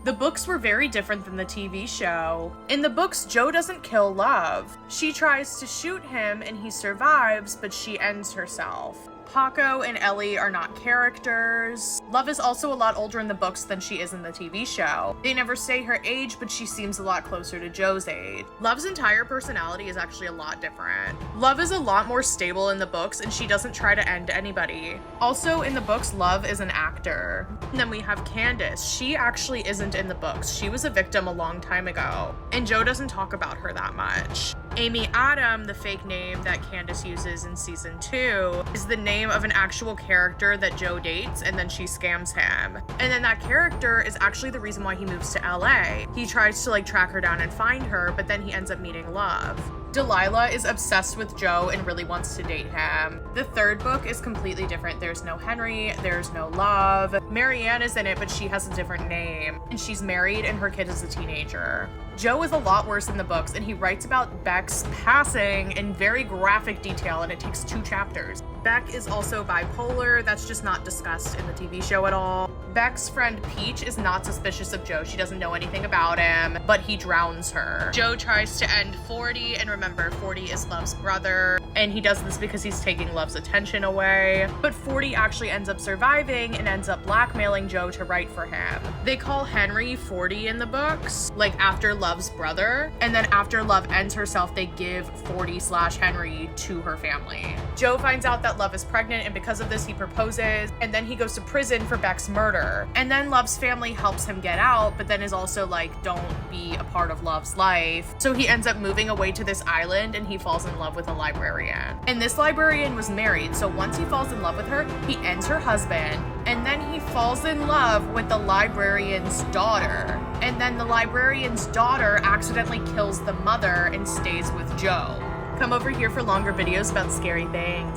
The books were very different than the TV show. In the books, Jo doesn't kill Love. She tries to shoot him and he survives, but she ends herself. Paco and Ellie are not characters. Love is also a lot older in the books than she is in the TV show. They never say her age, but she seems a lot closer to Jo's age. Love's entire personality is actually a lot different. Love is a lot more stable in the books, and she doesn't try to end anybody. Also, in the books, Love is an actor. And then we have Candace. She actually isn't in the books. She was a victim a long time ago, and Jo doesn't talk about her that much. Amy Adam, the fake name that Candace uses in season 2, is the name of an actual character that Jo dates, and then she scams him. And then that character is actually the reason why he moves to LA. He tries to track her down and find her, but then he ends up meeting Love. Delilah is obsessed with Jo and really wants to date him. The third book is completely different. There's no Henry, there's no Love. Marianne is in it, but she has a different name, and she's married and her kid is a teenager. Jo is a lot worse in the books, and he writes about Beck's passing in very graphic detail, and it takes 2 chapters. Beck is also bipolar. That's just not discussed in the TV show at all. Beck's friend Peach is not suspicious of Jo. She doesn't know anything about him, but he drowns her. Jo tries to end 40, and remember, 40 is Love's brother, and he does this because he's taking Love's attention away. But 40 actually ends up surviving and ends up blackmailing Jo to write for him. They call Henry 40 in the books, after Love's brother, and then after Love ends herself, they give 40/Henry to her family. Jo finds out that Love is pregnant, and because of this, he proposes, and then he goes to prison for Beck's murder. And then Love's family helps him get out, but then is also don't be a part of Love's life. So he ends up moving away to this island, and he falls in love with a librarian. And this librarian was married, so once he falls in love with her, he ends her husband, and then he falls in love with the librarian's daughter. And then the librarian's daughter accidentally kills the mother and stays with Jo. Come over here for longer videos about scary things.